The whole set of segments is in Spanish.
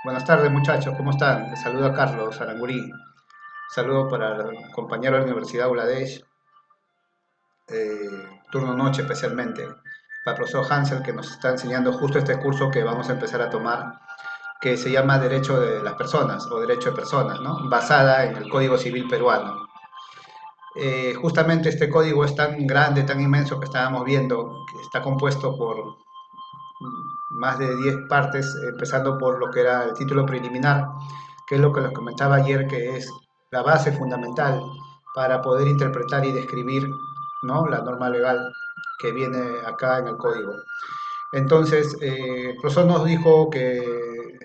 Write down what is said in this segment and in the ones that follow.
Buenas tardes muchachos, ¿cómo están? Les saluda Carlos Arangurí. Saludo para el compañero de la Universidad Uladesh, turno noche especialmente, para el profesor Hansel que nos está enseñando justo este curso que vamos a empezar a tomar, que se llama Derecho de las Personas o Derecho de Personas, ¿no? Basada en el Código Civil peruano. Justamente este código es tan grande, tan inmenso que estábamos viendo, que está compuesto por más de 10 partes, empezando por lo que era el título preliminar, que es lo que les comentaba ayer, que es la base fundamental para poder interpretar y describir, ¿no?, la norma legal que viene acá en el código. Entonces, el profesor nos dijo que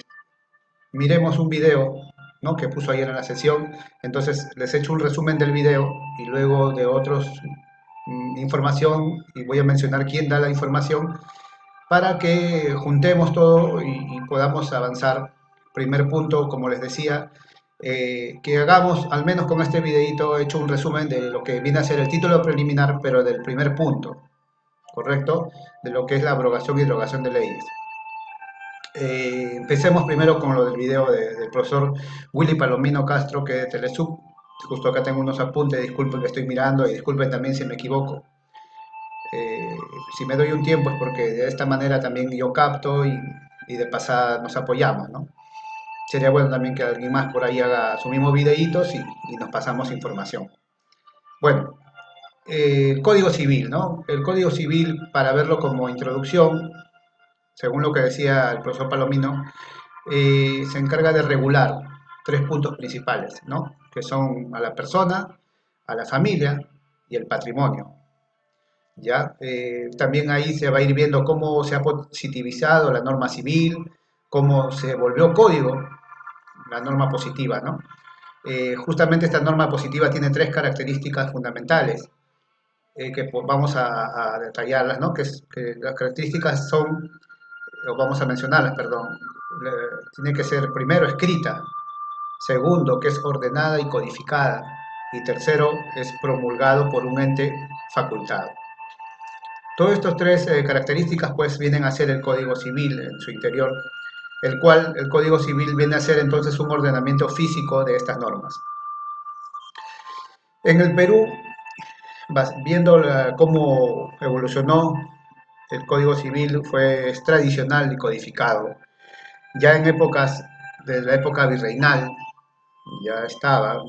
miremos un video, ¿no?, que puso ayer en la sesión. Entonces les he hecho un resumen del video y luego de otros información, y voy a mencionar quién da la información para que juntemos todo y podamos avanzar. Primer punto, como les decía, que hagamos, al menos con este videito, he hecho un resumen de lo que viene a ser el título preliminar, pero del primer punto, ¿correcto? De lo que es la abrogación y derogación de leyes. Empecemos primero con lo del video del profesor Willy Palomino Castro, que es de Telesub. Justo acá tengo unos apuntes, disculpen que estoy mirando y disculpen también si me equivoco. Si me doy un tiempo es porque de esta manera también yo capto y de pasada nos apoyamos, ¿no? Sería bueno también que alguien más por ahí haga su mismo videitos y nos pasamos información. Bueno, el Código Civil, ¿no? El Código Civil, para verlo como introducción, según lo que decía el profesor Palomino, se encarga de regular tres puntos principales, ¿no? Que son a la persona, a la familia y el patrimonio. ¿Ya? También ahí se va a ir viendo cómo se ha positivizado la norma civil, cómo se volvió código la norma positiva, ¿no? Justamente esta norma positiva tiene tres características fundamentales que pues, vamos a detallarlas, ¿no? Que las características son, o vamos a mencionarlas, perdón, tiene que ser primero escrita, segundo que es ordenada y codificada, y tercero es promulgado por un ente facultado. Todas estas tres características pues vienen a ser el Código Civil en su interior, el cual el Código Civil viene a ser entonces un ordenamiento físico de estas normas. En el Perú, viendo cómo evolucionó el Código Civil, fue tradicional y codificado. Ya en épocas, de la época virreinal, ya estaba,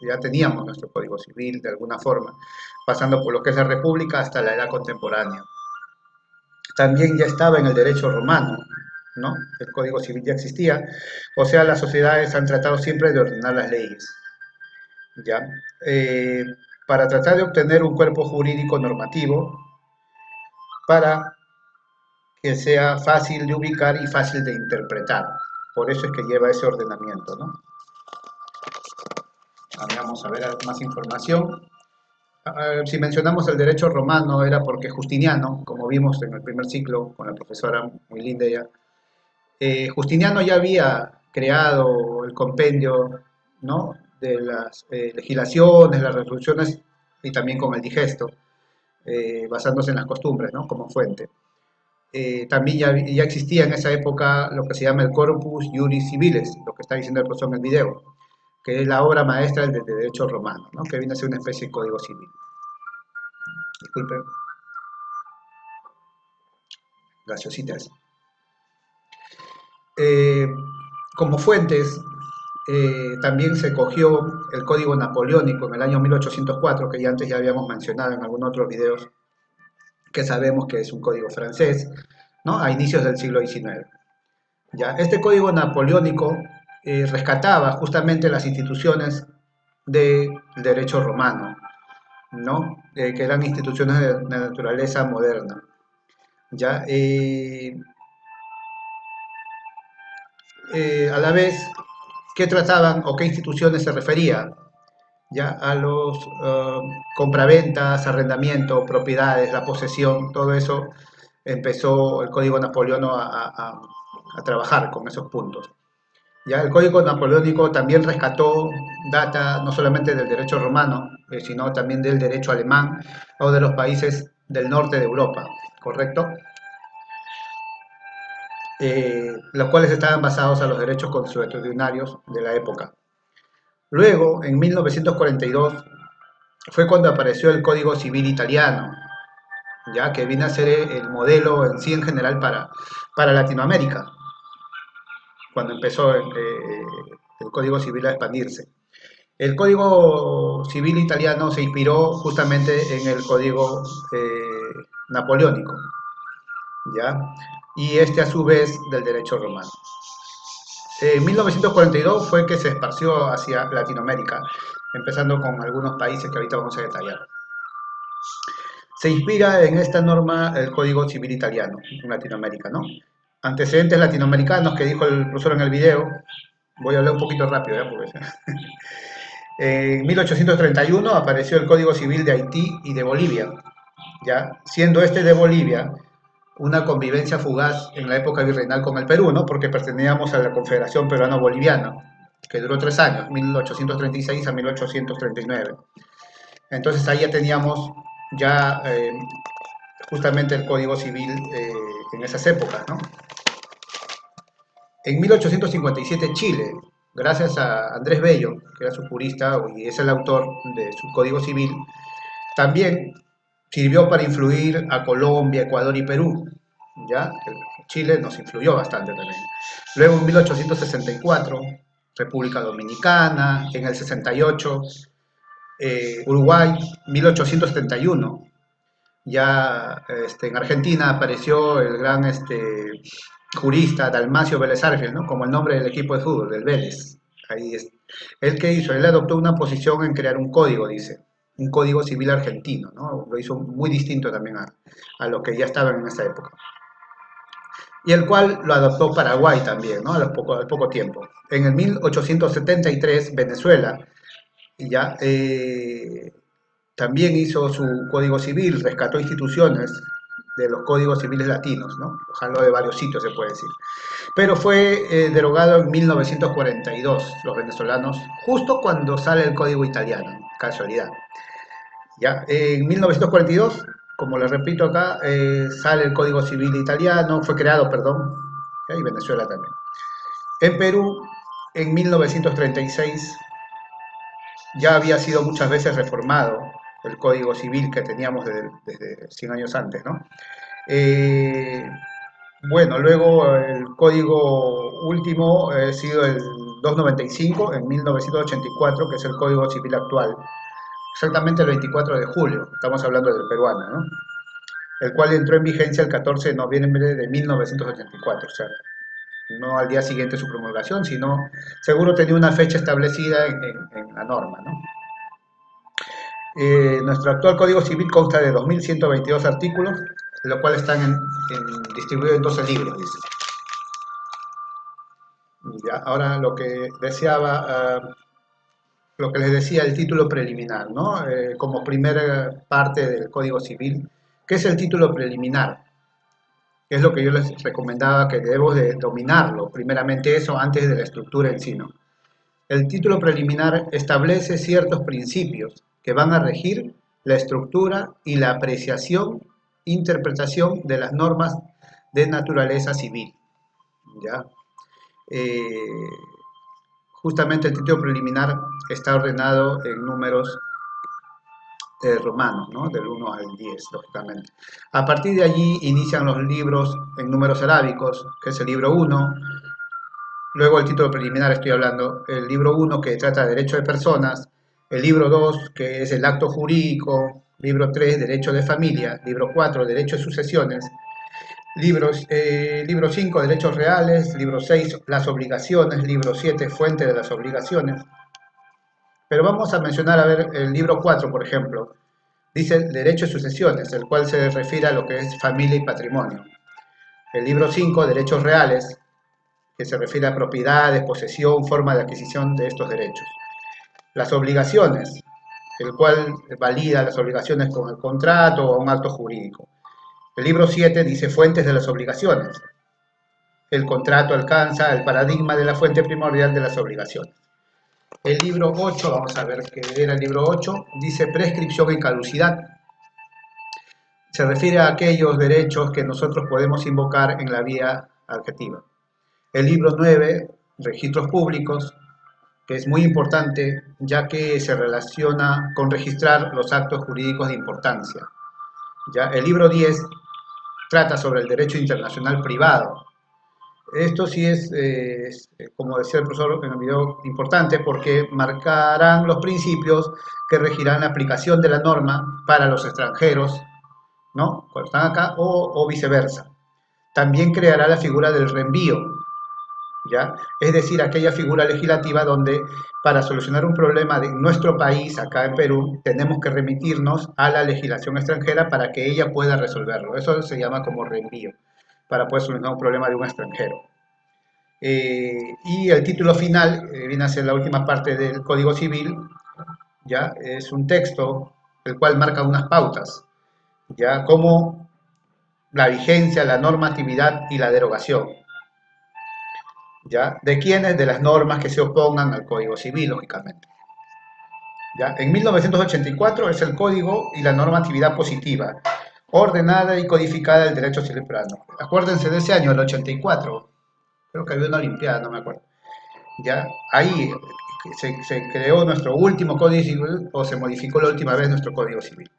ya teníamos nuestro Código Civil de alguna forma, pasando por lo que es la República hasta la edad contemporánea. También ya estaba en el derecho romano, ¿no? El Código Civil ya existía, o sea, las sociedades han tratado siempre de ordenar las leyes, ¿ya? Eh, para tratar de obtener un cuerpo jurídico normativo para que sea fácil de ubicar y fácil de interpretar. Por eso es que lleva ese ordenamiento, ¿no? Ahora vamos a ver más información. Si mencionamos el derecho romano era porque Justiniano, como vimos en el primer ciclo con la profesora muy linda ella, Justiniano ya había creado el compendio, ¿no?, de las legislaciones, las resoluciones y también con el digesto, basándose en las costumbres, ¿no?, como fuente. También ya existía en esa época lo que se llama el Corpus Juris Civiles, lo que está diciendo el profesor en el video, que es la obra maestra del derecho romano, ¿no?, que viene a ser una especie de código civil. Disculpen, gaseositas. Eh, como fuentes, también se cogió el Código Napoleónico en el año 1804, que ya antes ya habíamos mencionado en algunos otros videos, que sabemos que es un código francés, ¿no?, a inicios del siglo XIX. ¿Ya? Este Código Napoleónico rescataba justamente las instituciones del derecho romano, ¿no?, que eran instituciones de naturaleza moderna. ¿Ya? A la vez, ¿qué trataban o qué instituciones se refería? Ya a los compraventas, arrendamiento, propiedades, la posesión, todo eso empezó el Código Napoleónico a trabajar con esos puntos. Ya el Código Napoleónico también rescató data no solamente del derecho romano, sino también del derecho alemán o de los países del norte de Europa, ¿correcto? los cuales estaban basados a los derechos consuetudinarios de la época. Luego, en 1942, fue cuando apareció el Código Civil italiano, ya que viene a ser el modelo en sí en general para Latinoamérica, cuando empezó el Código Civil a expandirse. El Código Civil italiano se inspiró justamente en el Código Napoleónico, ¿ya? Y este a su vez del derecho romano. En 1942 fue que se esparció hacia Latinoamérica, empezando con algunos países que ahorita vamos a detallar. Se inspira en esta norma el Código Civil italiano en Latinoamérica, ¿no? Antecedentes latinoamericanos que dijo el profesor en el video. Voy a hablar un poquito rápido, ¿ya? Porque en 1831 apareció el Código Civil de Haití y de Bolivia, ¿ya? Siendo este de Bolivia una convivencia fugaz en la época virreinal con el Perú, ¿no? Porque pertenecíamos a la Confederación Peruano-Boliviana, que duró 3 años, 1836 a 1839. Entonces ahí ya teníamos ya justamente el Código Civil en esas épocas, ¿no? En 1857 Chile, gracias a Andrés Bello, que era su jurista y es el autor de su Código Civil, también sirvió para influir a Colombia, Ecuador y Perú. ¿Ya? Chile nos influyó bastante también. Luego en 1864, República Dominicana, en el 68, Uruguay, 1871. Ya en Argentina apareció el gran jurista Dalmacio Vélez Arfield, ¿no? Como el nombre del equipo de fútbol, del Vélez. Ahí es. ¿Él qué hizo? Él adoptó una posición en crear un código, dice, un código civil argentino, ¿no? Lo hizo muy distinto también a lo que ya estaban en esa época. Y el cual lo adoptó Paraguay también, ¿no? Al poco tiempo. En el 1873, Venezuela ya también hizo su código civil, rescató instituciones de los códigos civiles latinos, ¿no? Ojalá de varios sitios se puede decir. Pero fue derogado en 1942, los venezolanos, justo cuando sale el código italiano, casualidad. ¿Ya? En 1942, como les repito acá, sale el código civil italiano, fue creado, perdón, ¿ya? Y Venezuela también. En Perú, en 1936, ya había sido muchas veces reformado el Código Civil que teníamos desde 100 años antes, ¿no? Eh, bueno, luego el código último ha sido el 295 en 1984, que es el Código Civil actual, exactamente el 24 de julio, estamos hablando del peruano, ¿no? El cual entró en vigencia el 14 de noviembre de 1984, o sea, no al día siguiente de su promulgación, sino seguro tenía una fecha establecida en la norma, ¿no? Nuestro actual Código Civil consta de 2.122 artículos, los cuales están distribuidos en 12 libros, dice. Ya, ahora lo que deseaba, lo que les decía, el título preliminar, ¿no? Como primera parte del Código Civil, ¿qué es el título preliminar? Que es lo que yo les recomendaba que debemos de dominarlo, primeramente eso, antes de la estructura en sí, ¿no? El título preliminar establece ciertos principios que van a regir la estructura y la apreciación, interpretación de las normas de naturaleza civil. ¿Ya? Eh, Justamente el título preliminar está ordenado en números romanos, ¿no? Del 1 al 10, lógicamente. A partir de allí inician los libros en números arábicos, que es el libro 1. Luego el título preliminar estoy hablando, el libro 1 que trata de derecho de personas, el libro 2 que es el acto jurídico, libro 3 derecho de familia, libro 4 derecho de sucesiones, libro 5 derechos reales, libro 6 las obligaciones, libro 7 fuente de las obligaciones. Pero vamos a mencionar, a ver, el libro 4, por ejemplo, dice derecho de sucesiones, el cual se refiere a lo que es familia y patrimonio. El libro 5 derechos reales, que se refiere a propiedades, posesión, forma de adquisición de estos derechos. Las obligaciones, el cual valida las obligaciones con el contrato o un acto jurídico. El libro 7 dice fuentes de las obligaciones. El contrato alcanza el paradigma de la fuente primordial de las obligaciones. El libro 8, vamos a ver qué era el libro 8, dice prescripción y caducidad. Se refiere a aquellos derechos que nosotros podemos invocar en la vía adjetiva. El libro 9, registros públicos, que es muy importante ya que se relaciona con registrar los actos jurídicos de importancia. ¿Ya? El libro 10 trata sobre el derecho internacional privado. Esto sí como decía el profesor en el video, importante porque marcarán los principios que regirán la aplicación de la norma para los extranjeros, ¿no? Cuando están acá o viceversa. También creará la figura del reenvío, ¿ya? Es decir, aquella figura legislativa donde para solucionar un problema de nuestro país, acá en Perú, tenemos que remitirnos a la legislación extranjera para que ella pueda resolverlo. Eso se llama como reenvío, para poder solucionar un problema de un extranjero. Y el título final viene a ser la última parte del Código Civil, ¿ya? Es un texto el cual marca unas pautas, ¿ya? Como la vigencia, la normatividad y la derogación. ¿Ya? ¿De quiénes? De las normas que se opongan al Código Civil, lógicamente. ¿Ya? En 1984 es el Código y la normatividad positiva, ordenada y codificada del derecho civil peruano. Acuérdense de ese año, el 84, creo que había una olimpiada, no me acuerdo. ¿Ya? Ahí se creó nuestro último Código Civil o se modificó la última vez nuestro Código Civil.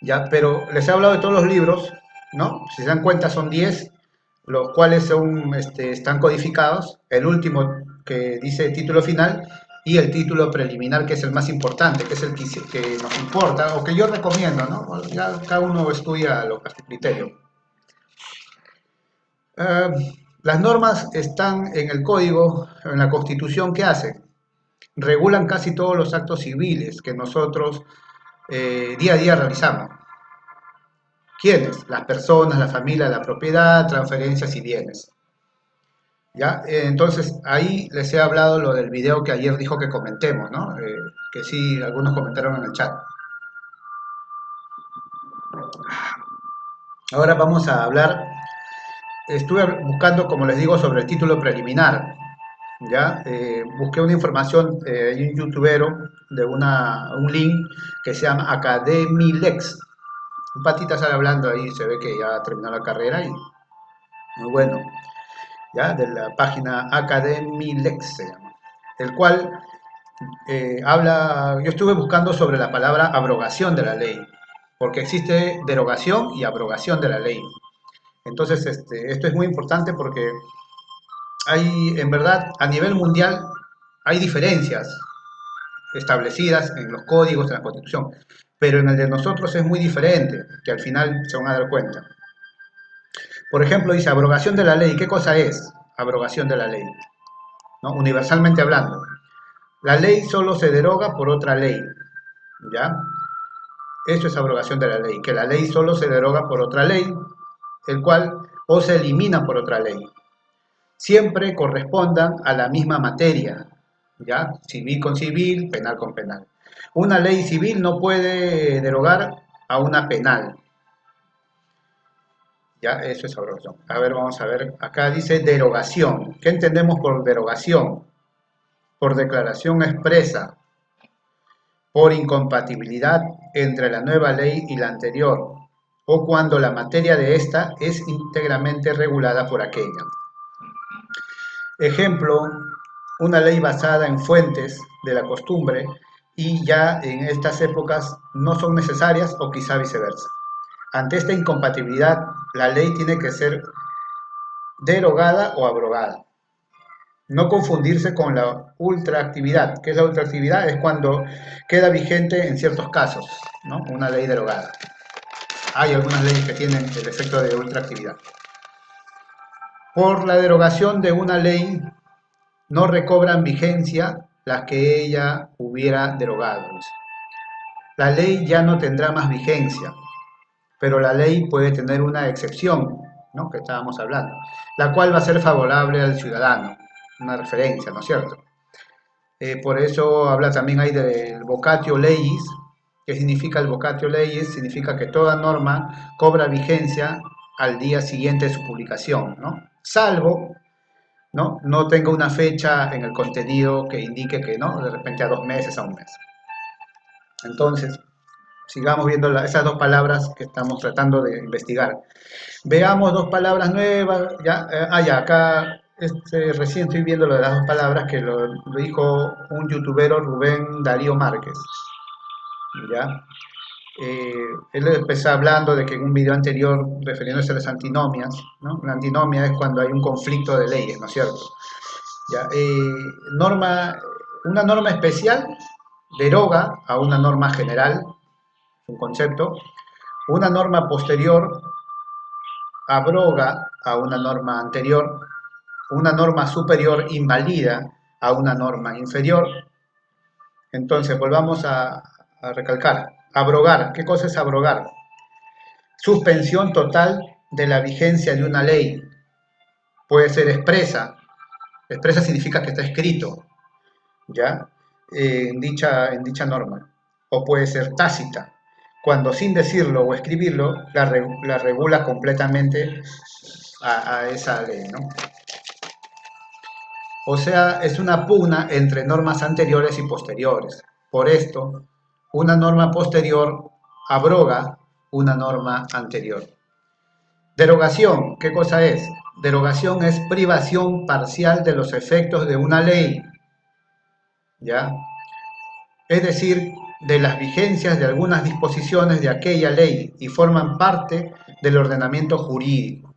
¿Ya? Pero les he hablado de todos los libros, ¿no? Si se dan cuenta son 10, los cuales están codificados. El último que dice título final y el título preliminar, que es el más importante, que es el que nos importa o que yo recomiendo, ¿no? Ya cada uno estudia a su criterio. Las normas están en el código, en la constitución, ¿qué hacen? Regulan casi todos los actos civiles que nosotros día a día realizamos. ¿Quiénes? Las personas, la familia, la propiedad, transferencias y bienes. ¿Ya? Entonces, ahí les he hablado lo del video que ayer dijo que comentemos, ¿no? Que sí, algunos comentaron en el chat. Ahora vamos a hablar, estuve buscando, como les digo, sobre el título preliminar, ¿ya? Busqué una información, hay un youtubero de un link que se llama Academilex. Un patita sale hablando ahí, se ve que ya terminó la carrera y muy bueno. ¿Ya? De la página Academilex, el cual yo estuve buscando sobre la palabra abrogación de la ley, porque existe derogación y abrogación de la ley. Entonces, esto es muy importante porque en verdad, a nivel mundial, hay diferencias establecidas en los códigos de la Constitución, pero en el de nosotros es muy diferente, que al final se van a dar cuenta. Por ejemplo, dice abrogación de la ley. ¿Qué cosa es abrogación de la ley? ¿No? Universalmente hablando. La ley solo se deroga por otra ley, ¿ya? Eso es abrogación de la ley, que la ley solo se deroga por otra ley, el cual o se elimina por otra ley. Siempre correspondan a la misma materia, ¿ya? Civil con civil, penal con penal. Una ley civil no puede derogar a una penal, ¿ya? Eso es abrogación. A ver, vamos a ver, acá dice derogación. ¿Qué entendemos por derogación? Por declaración expresa, por incompatibilidad entre la nueva ley y la anterior, o cuando la materia de esta es íntegramente regulada por aquella. Ejemplo, una ley basada en fuentes de la costumbre y ya en estas épocas no son necesarias o quizá viceversa. Ante esta incompatibilidad, la ley tiene que ser derogada o abrogada. No confundirse con la ultraactividad. ¿Qué es la ultraactividad? Es cuando queda vigente en ciertos casos, ¿no? Una ley derogada. Hay algunas leyes que tienen el efecto de ultraactividad. Por la derogación de una ley no recobran vigencia las que ella hubiera derogado. La ley ya no tendrá más vigencia, pero la ley puede tener una excepción, ¿no? Que estábamos hablando, la cual va a ser favorable al ciudadano, una referencia, ¿no es cierto? Por eso habla también ahí del vocatio legis. ¿Qué significa el vocatio legis? Significa que toda norma cobra vigencia al día siguiente de su publicación, ¿no? Salvo, ¿no? Tenga una fecha en el contenido que indique que no, de repente a 2 meses, a un mes. Entonces, Sigamos viendo esas dos palabras que estamos tratando de investigar. Veamos dos palabras nuevas. Ya, ya, acá recién estoy viendo lo de las dos palabras que lo dijo un youtubero, Rubén Darío Márquez. ¿Ya? Él empezó hablando de que en un video anterior, refiriéndose a las antinomias, ¿no? Una antinomia es cuando hay un conflicto de leyes, ¿no es cierto? ¿Ya? Norma, una norma especial deroga a una norma general, un concepto. Una norma posterior abroga a una norma anterior. Una norma superior invalida a una norma inferior. Entonces, volvamos a recalcar. Abrogar. ¿Qué cosa es abrogar? Suspensión total de la vigencia de una ley. Puede ser expresa. Expresa significa que está escrito, ¿ya? En dicha norma. O puede ser tácita, cuando sin decirlo o escribirlo la regula completamente a esa ley, ¿no? O sea, es una pugna entre normas anteriores y posteriores. Por esto, una norma posterior abroga una norma anterior. Derogación, ¿qué cosa es? Derogación es privación parcial de los efectos de una ley, ¿ya? Es decir, de las vigencias de algunas disposiciones de aquella ley y forman parte del ordenamiento jurídico.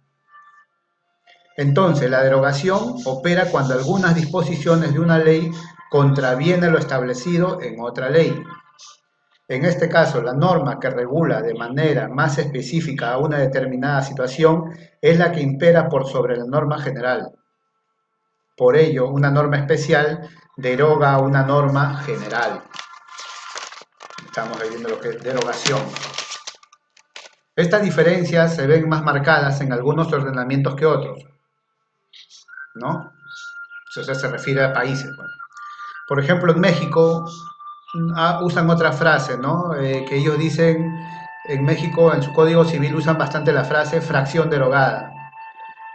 Entonces, la derogación opera cuando algunas disposiciones de una ley contravienen lo establecido en otra ley. En este caso, la norma que regula de manera más específica a una determinada situación es la que impera por sobre la norma general. Por ello, una norma especial deroga a una norma general. Estamos viendo lo que es derogación. Estas diferencias se ven más marcadas en algunos ordenamientos que otros, ¿no? Eso se refiere a países. Bueno. Por ejemplo, en México usan otra frase, ¿no? Que ellos dicen, en México, en su código civil usan bastante la frase fracción derogada,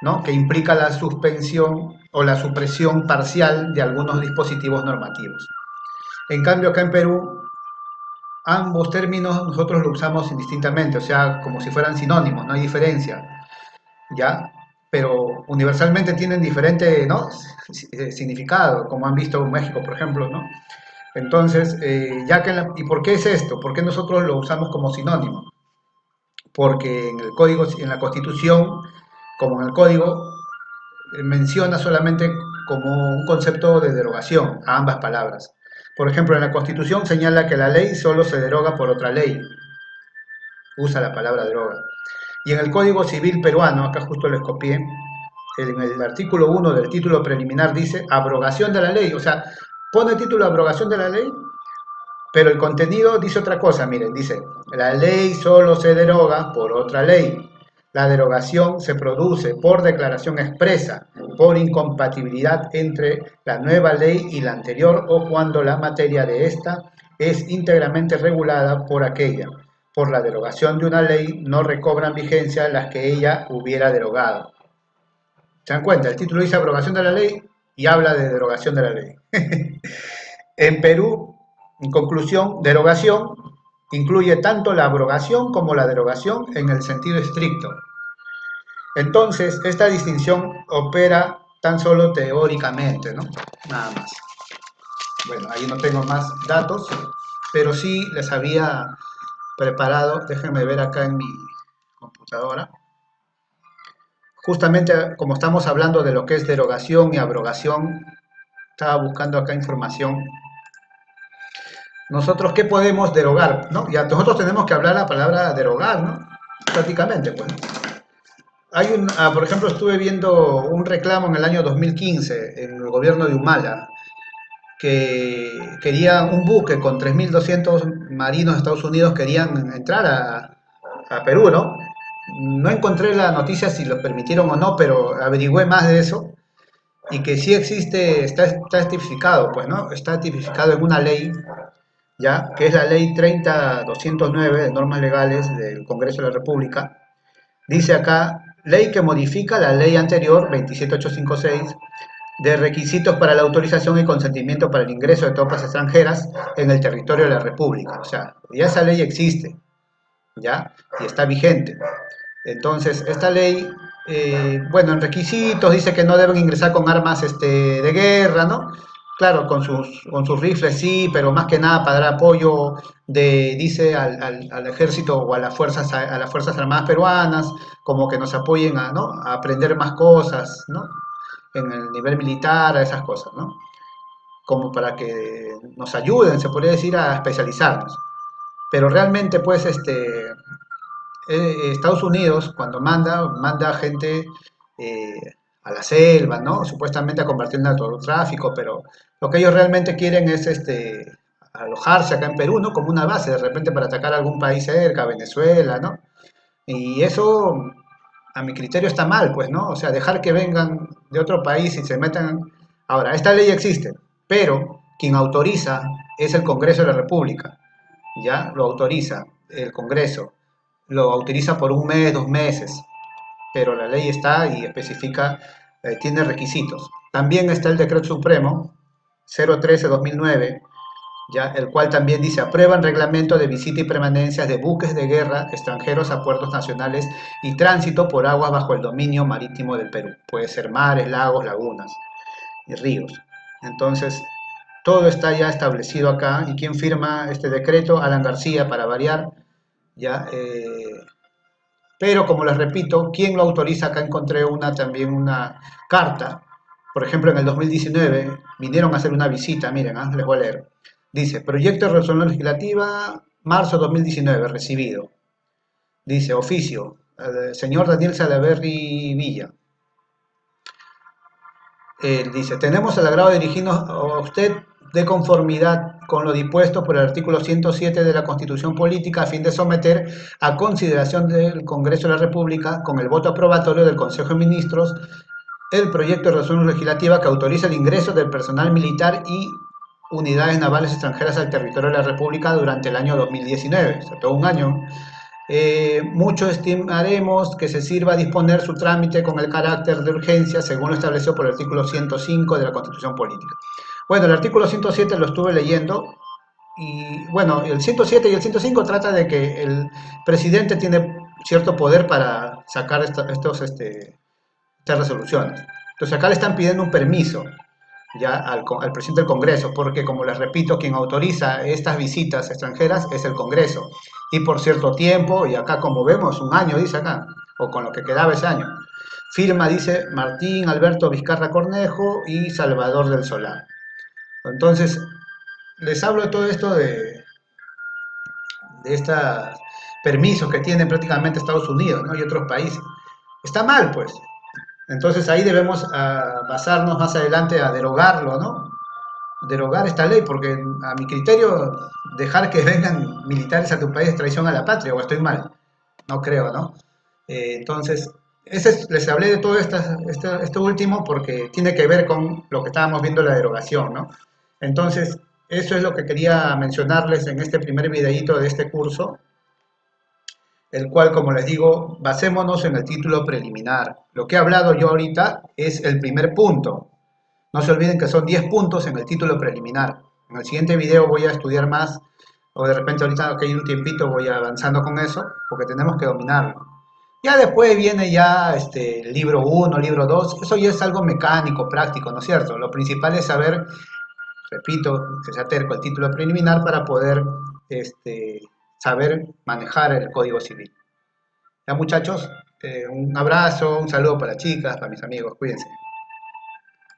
¿no? Que implica la suspensión o la supresión parcial de algunos dispositivos normativos. En cambio, acá en Perú, ambos términos nosotros los usamos indistintamente, o sea, como si fueran sinónimos, no hay diferencia, ¿ya? Pero universalmente tienen diferente, ¿no? Significado, como han visto en México, por ejemplo, ¿no? Entonces, ¿y por qué es esto? ¿Por qué nosotros lo usamos como sinónimo? Porque en el código, en la Constitución, como en el código, menciona solamente como un concepto de derogación a ambas palabras. Por ejemplo, en la Constitución señala que la ley solo se deroga por otra ley. Usa la palabra deroga. Y en el Código Civil peruano, acá justo les copié, en el artículo 1 del título preliminar dice abrogación de la ley. O sea, pone el título abrogación de la ley, pero el contenido dice otra cosa. Miren, dice, la ley solo se deroga por otra ley. La derogación se produce por declaración expresa, por incompatibilidad entre la nueva ley y la anterior o cuando la materia de esta es íntegramente regulada por aquella. Por la derogación de una ley no recobran vigencia las que ella hubiera derogado. ¿Se dan cuenta? El título dice abrogación de la ley y habla de derogación de la ley. En Perú, en conclusión, derogación incluye tanto la abrogación como la derogación en el sentido estricto. Entonces, esta distinción opera tan solo teóricamente, ¿no? Nada más. Bueno, ahí no tengo más datos, pero sí les había preparado, déjenme ver acá en mi computadora. Justamente como estamos hablando de lo que es derogación y abrogación, estaba buscando acá información. Nosotros, ¿qué podemos derogar? ¿No? Ya nosotros tenemos que hablar la palabra derogar, ¿no? Prácticamente, pues. Por ejemplo, estuve viendo un reclamo en el año 2015 en el gobierno de Humala, que quería un buque con 3.200 marinos de Estados Unidos querían entrar a Perú, ¿no? No encontré la noticia si lo permitieron o no, pero averigüé más de eso y que sí existe, está tipificado, pues, ¿no? Está tipificado en una ley, ¿ya? Que es la ley 30.209 de normas legales del Congreso de la República. Dice acá, ley que modifica la ley anterior, 27856, de requisitos para la autorización y consentimiento para el ingreso de tropas extranjeras en el territorio de la República. O sea, ya esa ley existe, ¿ya? Y está vigente. Entonces, esta ley, bueno, en requisitos dice que no deben ingresar con armas de guerra, ¿no? Claro, con sus rifles sí, pero más que nada para dar apoyo dice al ejército o a las fuerzas armadas peruanas, como que nos apoyen ¿no? a aprender más cosas, ¿no? En el nivel militar, a esas cosas, ¿no? Como para que nos ayuden, se podría decir, a especializarnos. Pero realmente, pues, Estados Unidos, cuando manda gente eh, a la selva, ¿no? Supuestamente a combatir el narcotráfico, pero lo que ellos realmente quieren es alojarse acá en Perú, ¿no? Como una base, de repente para atacar a algún país cerca, Venezuela, ¿no? Y eso, a mi criterio, está mal, pues, ¿no? O sea, dejar que vengan de otro país y se metan. Ahora, esta ley existe, pero quien autoriza es el Congreso de la República, ¿ya? Lo autoriza el Congreso, lo autoriza por un mes, 2 meses, pero la ley está y especifica, tiene requisitos. También está el Decreto Supremo 013-2009, ¿ya? El cual también dice, aprueban reglamento de visita y permanencias de buques de guerra extranjeros a puertos nacionales y tránsito por aguas bajo el dominio marítimo del Perú. Puede ser mares, lagos, lagunas y ríos. Entonces, todo está ya establecido acá. ¿Y quién firma este decreto? Alan García, para variar. ¿Ya? Pero, como les repito, ¿quién lo autoriza? Acá encontré también una carta. Por ejemplo, en el 2019 vinieron a hacer una visita, miren, les voy a leer. Dice, proyecto de resolución legislativa, marzo 2019, recibido. Dice, oficio, señor Daniel Salaverry Villa. Dice, tenemos el agrado de dirigirnos a usted de conformidad con lo dispuesto por el artículo 107 de la Constitución Política a fin de someter a consideración del Congreso de la República con el voto aprobatorio del Consejo de Ministros el proyecto de resolución legislativa que autoriza el ingreso del personal militar y unidades navales extranjeras al territorio de la República durante el año 2019, o sea, todo un año. Mucho estimaremos que se sirva a disponer su trámite con el carácter de urgencia según lo establecido por el artículo 105 de la Constitución Política. Bueno, el artículo 107 lo estuve leyendo y bueno, el 107 y el 105 trata de que el presidente tiene cierto poder para sacar estas resoluciones. Entonces acá le están pidiendo un permiso ya al presidente del Congreso, porque como les repito, quien autoriza estas visitas extranjeras es el Congreso. Y por cierto tiempo, y acá como vemos, un año dice acá, o con lo que quedaba ese año. Firma, dice Martín Alberto Vizcarra Cornejo y Salvador del Solar. Entonces, les hablo de todo esto de estos permisos que tienen prácticamente Estados Unidos, ¿no? Y otros países. Está mal, pues. Entonces ahí debemos basarnos más adelante a derogarlo, ¿no? Derogar esta ley, porque a mi criterio dejar que vengan militares a tu país es traición a la patria, o estoy mal, no creo, ¿no? Entonces, les hablé de todo esto último porque tiene que ver con lo que estábamos viendo, la derogación, ¿no? Entonces, eso es lo que quería mencionarles en este primer videíto de este curso, el cual, como les digo, basémonos en el título preliminar. Lo que he hablado yo ahorita es el primer punto. No se olviden que son 10 puntos en el título preliminar. En el siguiente video voy a estudiar más, o de repente ahorita que hay un tiempito voy avanzando con eso, porque tenemos que dominarlo. Ya después viene ya libro 1, libro 2, eso ya es algo mecánico, práctico, ¿no es cierto? Lo principal es saber, repito, que sea terco el título preliminar para poder saber manejar el Código Civil. Ya muchachos, un abrazo, un saludo para las chicas, para mis amigos, cuídense.